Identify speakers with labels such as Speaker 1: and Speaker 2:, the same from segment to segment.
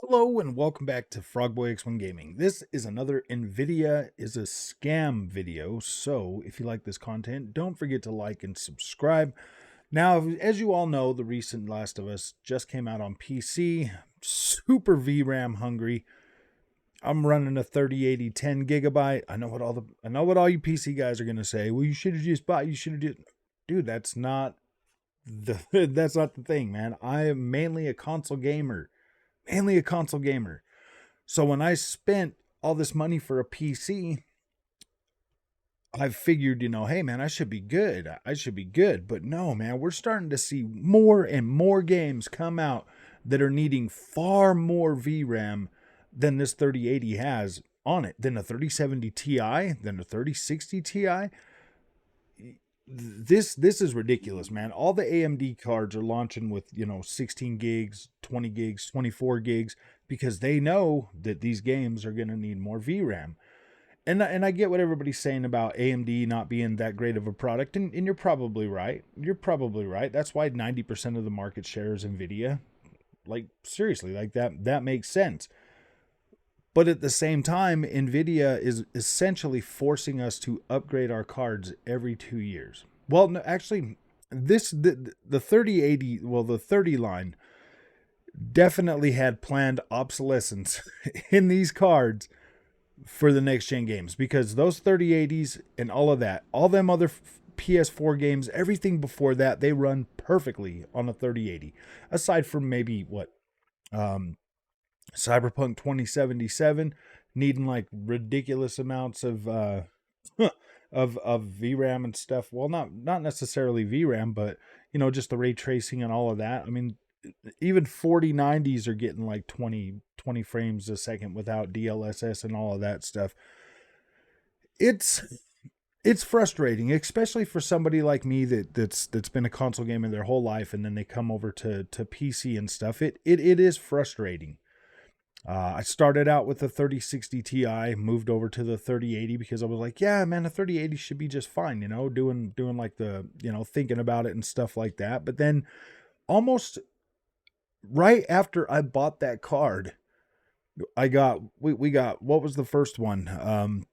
Speaker 1: Hello and welcome back to Frogboy X1 Gaming. This is another Nvidia is a scam video, so if you like this content, don't forget to like and subscribe. Now, as you all know, the recent Last of Us just came out on PC. Super VRAM hungry. I'm running a 3080 10 gigabyte. I know what all you PC guys are gonna say. Well, you should have just bought. You should have just, dude. That's not the that's not the thing, man. I am mainly a console gamer. Mainly a console gamer. So when I spent all this money for a PC, I figured, hey man, I should be good. I should be good. But no, man, we're starting to see more and more games come out that are needing far more VRAM than this 3080 has on it, than a 3070 Ti, than a 3060 Ti. This is ridiculous, man. All the AMD cards are launching with 16 gigs, 20 gigs, 24 gigs, because they know that these games are going to need more VRAM. And I get what everybody's saying about AMD not being that great of a product, and you're probably right. You're probably right. That's why 90% of the market share is Nvidia. Like, seriously, like that makes sense. But at the same time, Nvidia is essentially forcing us to upgrade our cards every 2 years. Well, no, actually, the 3080, well, the 30 line definitely had planned obsolescence in these cards for the next gen games, because those 3080s and all of that, all them other PS4 games, everything before that, they run perfectly on a 3080. Aside from maybe Cyberpunk 2077 needing like ridiculous amounts of of VRAM and stuff. Well, not necessarily VRAM, but just the ray tracing and all of that. I mean, even 4090s are getting like 20 frames a second without DLSS and all of that stuff. It's it's frustrating, especially for somebody like me that's been a console gamer their whole life, and then they come over to PC and stuff. It is frustrating. I started out with the 3060 Ti, moved over to the 3080 because I was like, yeah, man, a 3080 should be just fine, doing like the, thinking about it and stuff like that. But then almost right after I bought that card, we got, what was the first one?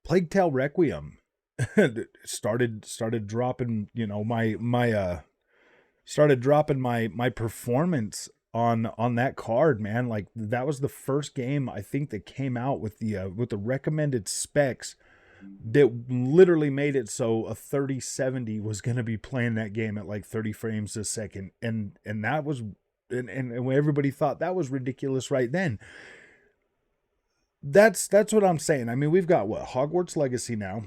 Speaker 1: Plague Tale Requiem started dropping, started dropping my performance on that card, man. Like, that was the first game I think that came out with the recommended specs that literally made it so a 3070 was going to be playing that game at like 30 frames a second, and that was and everybody thought that was ridiculous right then. That's what I'm saying. I mean, we've got what, Hogwarts Legacy now.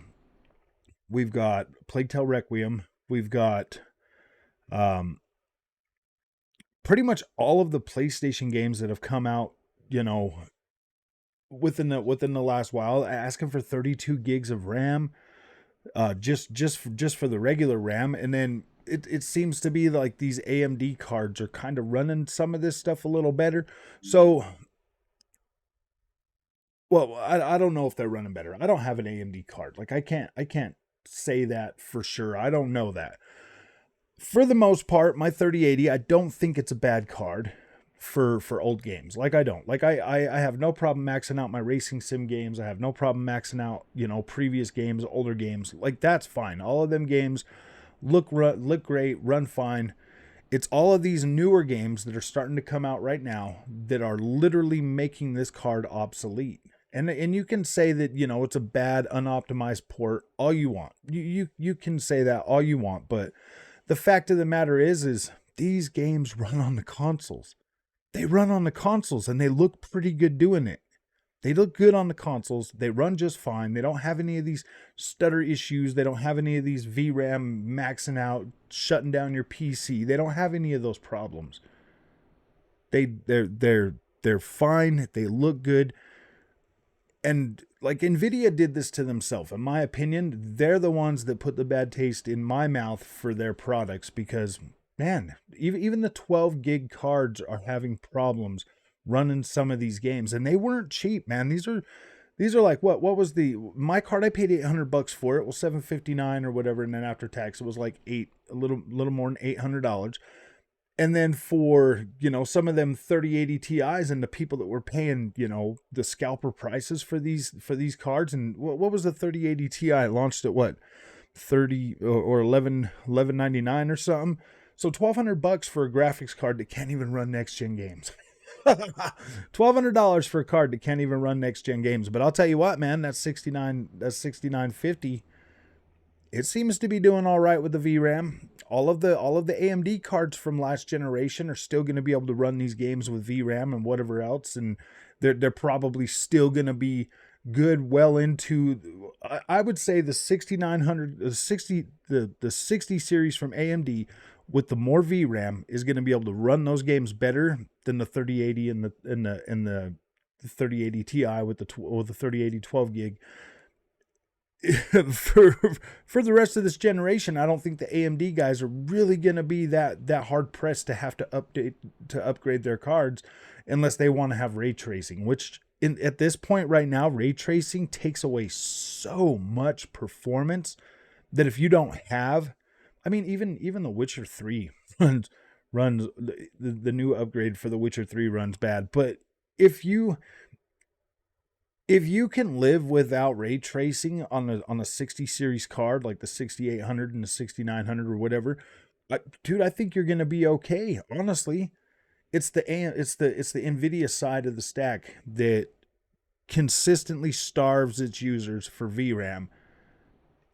Speaker 1: We've got Plague Tale Requiem. We've got um pretty much all of the PlayStation games that have come out, within the last while, asking for 32 gigs of RAM, just for the regular RAM. And then it seems to be like these AMD cards are kind of running some of this stuff a little better. So, well, I don't know if they're running better. I don't have an AMD card. Like, I can't say that for sure. I don't know that. For the most part, my 3080, I don't think it's a bad card for old games. Like, I don't. Like, I have no problem maxing out my racing sim games. I have no problem maxing out, previous games, older games. Like, that's fine. All of them games look great, run fine. It's all of these newer games that are starting to come out right now that are literally making this card obsolete. And you can say that, it's a bad unoptimized port all you want. You can say that all you want, but the fact of the matter is these games run on the consoles. They run on the consoles and they look pretty good doing it. They look good on the consoles. They run just fine. They don't have any of these stutter issues. They don't have any of these VRAM maxing out, shutting down your PC. They don't have any of those problems. They're fine. They look good. And like, Nvidia did this to themselves. In my opinion, they're the ones that put the bad taste in my mouth for their products, because, man, even the 12 gig cards are having problems running some of these games, and they weren't cheap, man. These are like, what was my card? I paid $800 for it. Well, $759 or whatever, and then after tax it was like a little more than $800. And then for, some of them 3080 Ti's and the people that were paying, the scalper prices for these cards. And what was the 3080 Ti launched at what? 30 or 1199 or something. So $1,200 for a graphics card that can't even run next gen games. $1,200 for a card that can't even run next gen games. But I'll tell you what, man, that's 6950. It seems to be doing all right with the VRAM. All of the AMD cards from last generation are still going to be able to run these games with VRAM and whatever else, and they're probably still going to be good well into, I would say, the 6900, the 60 series from AMD with the more VRAM is going to be able to run those games better than the 3080 and the 3080 Ti with the 3080 12 gig. For the rest of this generation, I don't think the AMD guys are really going to be that hard pressed to have to upgrade their cards unless they want to have ray tracing, which at this point right now, ray tracing takes away so much performance that if you don't have, I mean, even The Witcher 3 runs the new upgrade for The Witcher 3 runs bad, but if you can live without ray tracing on a 60 series card like the 6800 and the 6900 or whatever, dude, I think you're going to be okay. Honestly, it's the Nvidia side of the stack that consistently starves its users for VRAM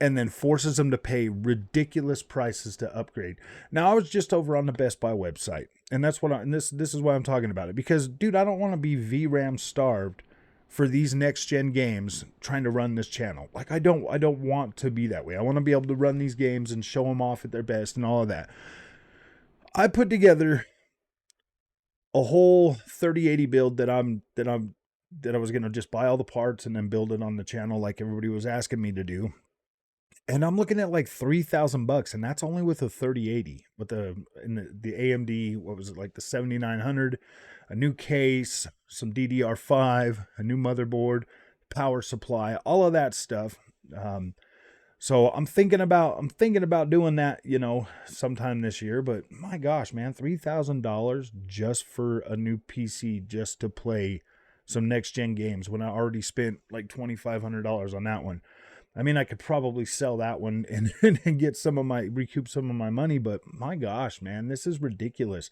Speaker 1: and then forces them to pay ridiculous prices to upgrade. Now, I was just over on the Best Buy website, and that's what this is why I'm talking about it, because dude, I don't want to be VRAM starved for these next gen games trying to run this channel. Like, I don't want to be that way. I want to be able to run these games and show them off at their best and all of that. I put together a whole 3080 build that I was going to just buy all the parts and then build it on the channel like everybody was asking me to do. And I'm looking at like $3,000, and that's only with a 3080 with the AMD, what was it, like the 7900, a new case, some DDR5, a new motherboard, power supply, all of that stuff. So I'm thinking about doing that, sometime this year. But my gosh, man, $3,000 just for a new PC just to play some next gen games when I already spent like $2,500 on that one. I mean, I could probably sell that one and get recoup some of my money, but my gosh, man, this is ridiculous.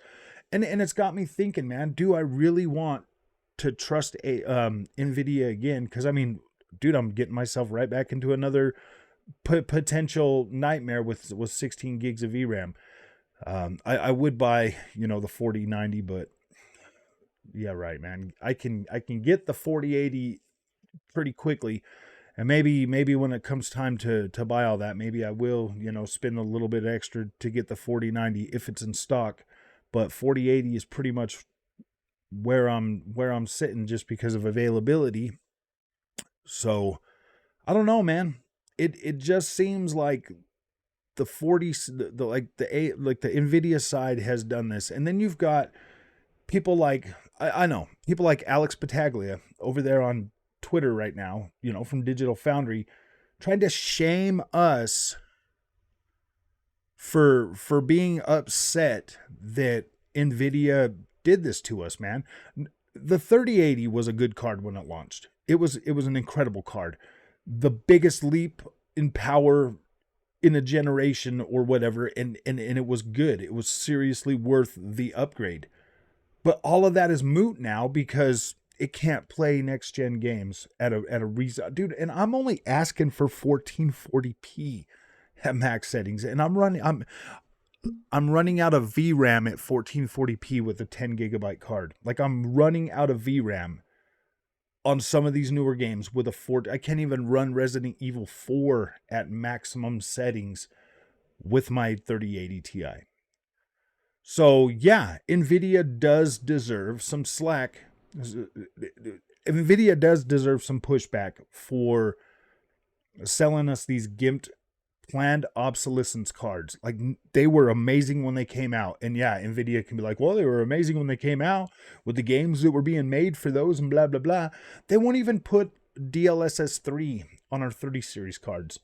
Speaker 1: And it's got me thinking, man, do I really want to trust Nvidia again? Because I mean, dude, I'm getting myself right back into another potential nightmare with 16 gigs of VRAM. I would buy, the 4090, but yeah, right, man. I can get the 4080 pretty quickly. And maybe when it comes time to buy all that, maybe I will, spend a little bit extra to get the 4090 if it's in stock. But 4080 is pretty much where I'm sitting just because of availability. So I don't know, man. It just seems like the Nvidia side has done this, and then you've got people like I know people like Alex Battaglia over there on Twitter right now, from Digital Foundry, trying to shame us for being upset that Nvidia did this to us, man. The 3080 was a good card when it launched. It was an incredible card. The biggest leap in power in a generation or whatever, and it was good. It was seriously worth the upgrade. But all of that is moot now because it can't play next gen games at a reason, dude. And I'm only asking for 1440p at max settings, and I'm running out of VRAM at 1440p with a 10 gigabyte card. Like, I'm running out of VRAM on some of these newer games with I can't even run Resident Evil 4 at maximum settings with my 3080 Ti. So yeah, Nvidia does deserve some slack. Nvidia does deserve some pushback for selling us these gimped planned obsolescence cards. Like, they were amazing when they came out, and yeah, Nvidia can be like, well, they were amazing when they came out with the games that were being made for those and blah blah blah. They won't even put DLSS 3 on our 30 series cards.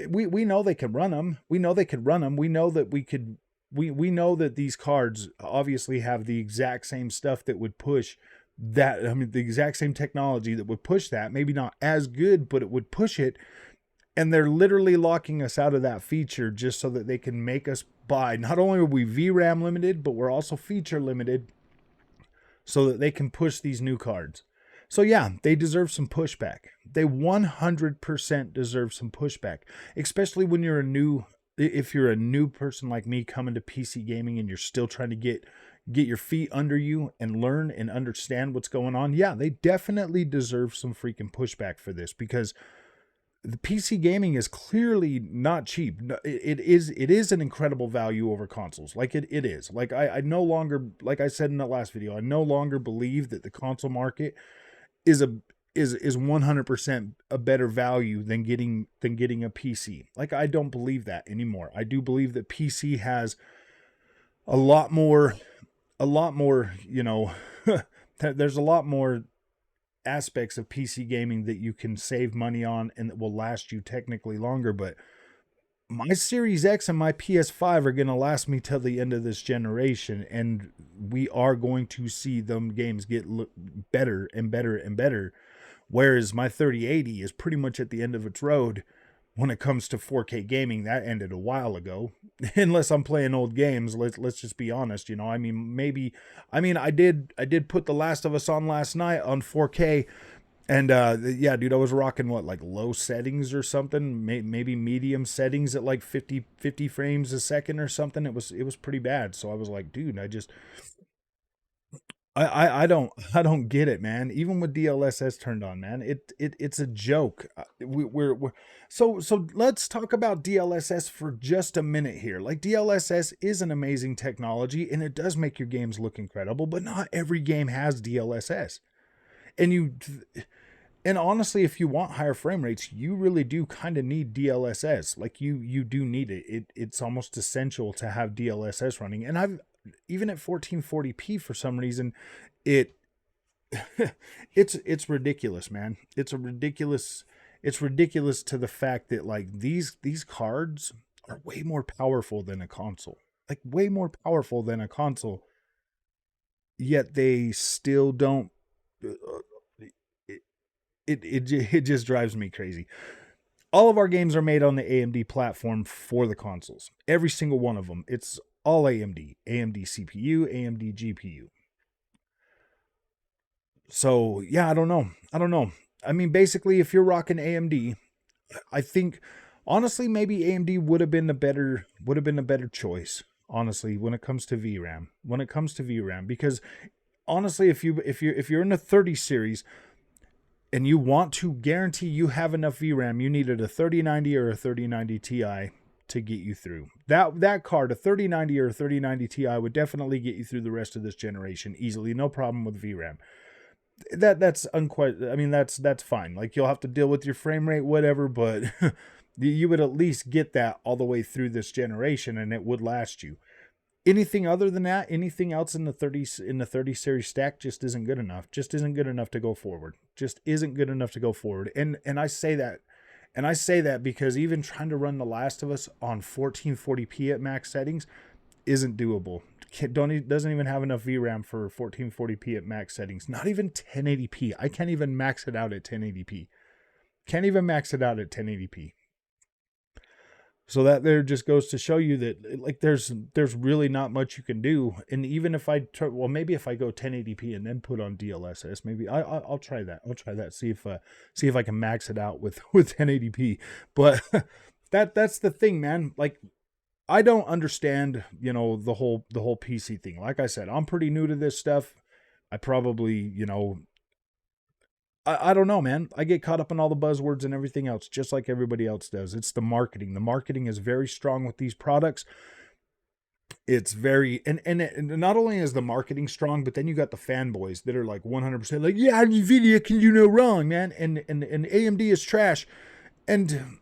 Speaker 1: We know they can run them. We know they could run them. We know that we could we know that these cards obviously have the exact same stuff that would push that. I mean, the exact same technology that would push that. Maybe not as good, but it would push it. And they're literally locking us out of that feature just so that they can make us buy. Not only are we VRAM limited, but we're also feature limited so that they can push these new cards. So yeah, they deserve some pushback. They 100% deserve some pushback, especially when you're if you're a new person like me coming to PC gaming and you're still trying to get your feet under you and learn and understand what's going on. Yeah, they definitely deserve some freaking pushback for this, because the PC gaming is clearly not cheap. It is an incredible value over consoles. Like it is. Like I no longer, like I said in the last video, I no longer believe that the console market is 100% a better value than getting a PC. Like I don't believe that anymore. I do believe that PC has a lot more, you know, there's a lot more aspects of PC gaming that you can save money on and that will last you technically longer. But my Series X and my PS5 are going to last me till the end of this generation, and we are going to see them games get better and better and better, whereas my 3080 is pretty much at the end of its road when it comes to 4K gaming. That ended a while ago, unless I'm playing old games. Let's just be honest, you know. I mean, I did put The Last of Us on last night on 4K, and yeah, dude, I was rocking like low settings or something, maybe medium settings at like 50 frames a second or something. It was pretty bad. So I was like, dude, I don't get it, man. Even with DLSS turned on, man, it's a joke. So let's talk about DLSS for just a minute here. Like, DLSS is an amazing technology and it does make your games look incredible, but not every game has DLSS. And honestly, if you want higher frame rates, you really do kind of need DLSS. Like you do need it. It's almost essential to have DLSS running. And even at 1440p, for some reason, it's ridiculous, man. It's ridiculous to the fact that like these cards are way more powerful than a console. Like way more powerful than a console. Yet they still don't. It just drives me crazy. All of our games are made on the AMD platform for the consoles. Every single one of them. It's all AMD. AMD CPU, AMD GPU. So, yeah, I don't know. I mean, basically, if you're rocking AMD, I think, honestly, maybe AMD would have been a better choice, honestly, when it comes to VRAM. Because, honestly, if you're in the 30 series, and you want to guarantee you have enough VRAM, you needed a 3090 or a 3090 Ti to get you through. That card, a 3090 or a 3090 Ti, would definitely get you through the rest of this generation easily. No problem with VRAM. That's fine. Like, you'll have to deal with your frame rate, whatever, but you would at least get that all the way through this generation, and it would last you. Anything other than that, anything else in the 30 series stack just isn't good enough. Just isn't good enough to go forward. And I say that because even trying to run The Last of Us on 1440p at max settings isn't doable. Doesn't even have enough VRAM for 1440p at max settings. Not even 1080p. I can't even max it out at 1080p. So that there just goes to show you that, like, there's really not much you can do. And even if maybe if I go 1080p and then put on DLSS, maybe I'll try that. See if I can max it out with 1080p. But that's the thing, man. Like, I don't understand, you know, the whole PC thing. Like I said, I'm pretty new to this stuff. I probably, you know, I don't know, man. I get caught up in all the buzzwords and everything else, just like everybody else does. It's the marketing. The marketing is very strong with these products. It's very, and not only is the marketing strong, but then you got the fanboys that are like 100% like, yeah, Nvidia can do no wrong, man. And AMD is trash. And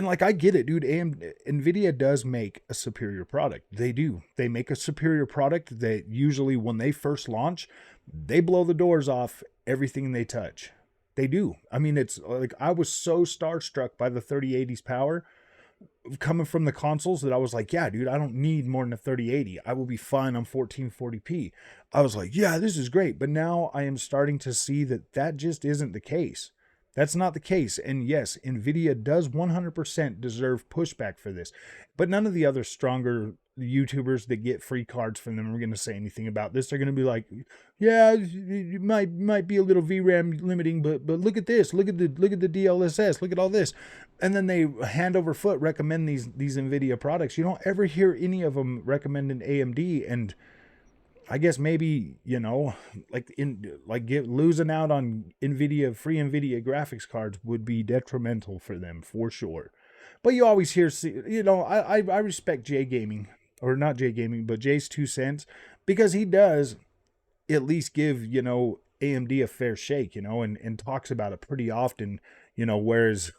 Speaker 1: like, I get it, dude. Nvidia does make a superior product. They do. They make a superior product that usually when they first launch, they blow the doors off everything they touch. They do. I mean, it's like, I was so starstruck by the 3080's power. coming from the consoles that I was like, yeah, dude, I don't need more than a 3080. I will be fine on 1440p. I was like, yeah, this is great. But now I am starting to see that that just isn't the case. That's not the case. And yes, Nvidia does 100% deserve pushback for this. But none of the other stronger YouTubers that get free cards from them are going to say anything about this. They're going to be like, yeah, it might be a little VRAM limiting, but look at this. Look at the DLSS. Look at all this. And then they hand over foot recommend these Nvidia products. You don't ever hear any of them recommending AMD. And I guess maybe, you know, losing out on Nvidia free Nvidia graphics cards would be detrimental for them for sure. But you always hear, you know, I respect Jay Gaming, or not Jay Gaming, but Jay's 2 cents, because he does at least give, you know, AMD a fair shake, you know, and talks about it pretty often, you know, whereas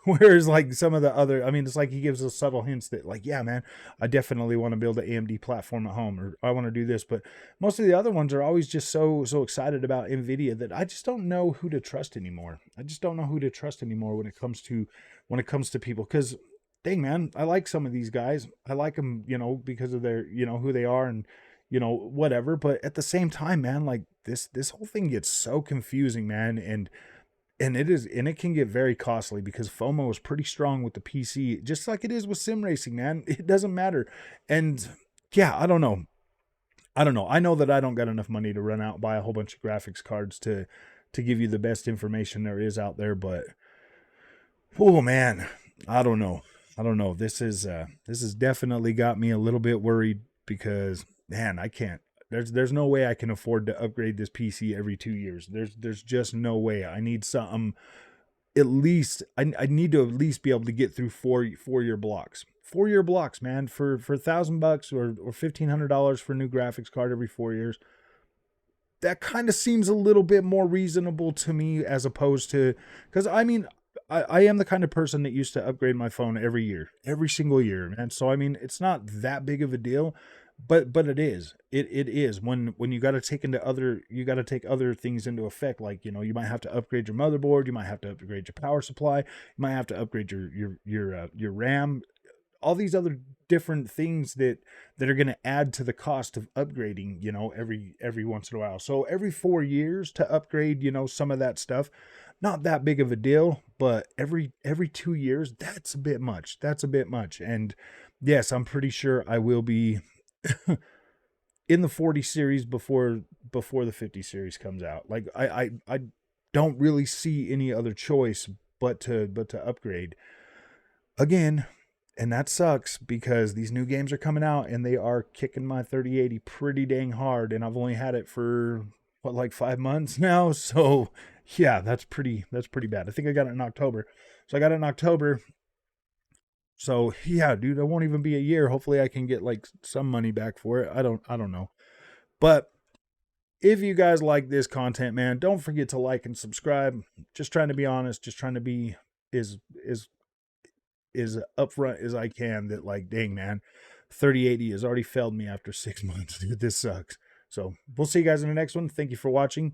Speaker 1: like some of the other, I mean, it's like he gives us subtle hints that like, yeah, man, I definitely want to build an AMD platform at home, or I want to do this. But most of the other ones are always just so excited about Nvidia that I just don't know who to trust anymore. I just don't know who to trust anymore when it comes to people. Because dang, man, I like some of these guys. I like them, you know, because of their, you know, who they are and, you know, whatever. But at the same time, man, like this whole thing gets so confusing, man. And it can get very costly because FOMO is pretty strong with the PC, just like it is with sim racing, man. It doesn't matter. And yeah, I don't know. I know that I don't got enough money to run out and buy a whole bunch of graphics cards to give you the best information there is out there, but oh man, I don't know. This is definitely got me a little bit worried because man, I can't. There's no way I can afford to upgrade this PC every 2 years. There's just no way. I need something at least. I need to at least be able to get through 4 year blocks. 4 year blocks, man, for $1,000 or $1,500 for a new graphics card every 4 years. That kind of seems a little bit more reasonable to me as opposed to, because I mean, I am the kind of person that used to upgrade my phone every year, every single year. And so, I mean, it's not that big of a deal, but it is, it is when you got to take other things into effect. Like, you know, you might have to upgrade your motherboard. You might have to upgrade your power supply. You might have to upgrade your RAM, all these other different things that are going to add to the cost of upgrading, you know, every once in a while. So every 4 years to upgrade, you know, some of that stuff, not that big of a deal, but every 2 years, that's a bit much. And yes, I'm pretty sure I will be in the 40 series before the 50 series comes out. Like I don't really see any other choice but to upgrade again. And that sucks because these new games are coming out and they are kicking my 3080 pretty dang hard. And I've only had it for what, like 5 months now. So yeah, that's pretty bad. I think I got it in October. So yeah, dude, it won't even be a year. Hopefully I can get like some money back for it. I don't know. But if you guys like this content, man, don't forget to like and subscribe. Just trying to be honest, just trying to be is upfront as I can that like, dang, man, 3080 has already failed me after 6 months, dude. This sucks. So we'll see you guys in the next one. Thank you for watching.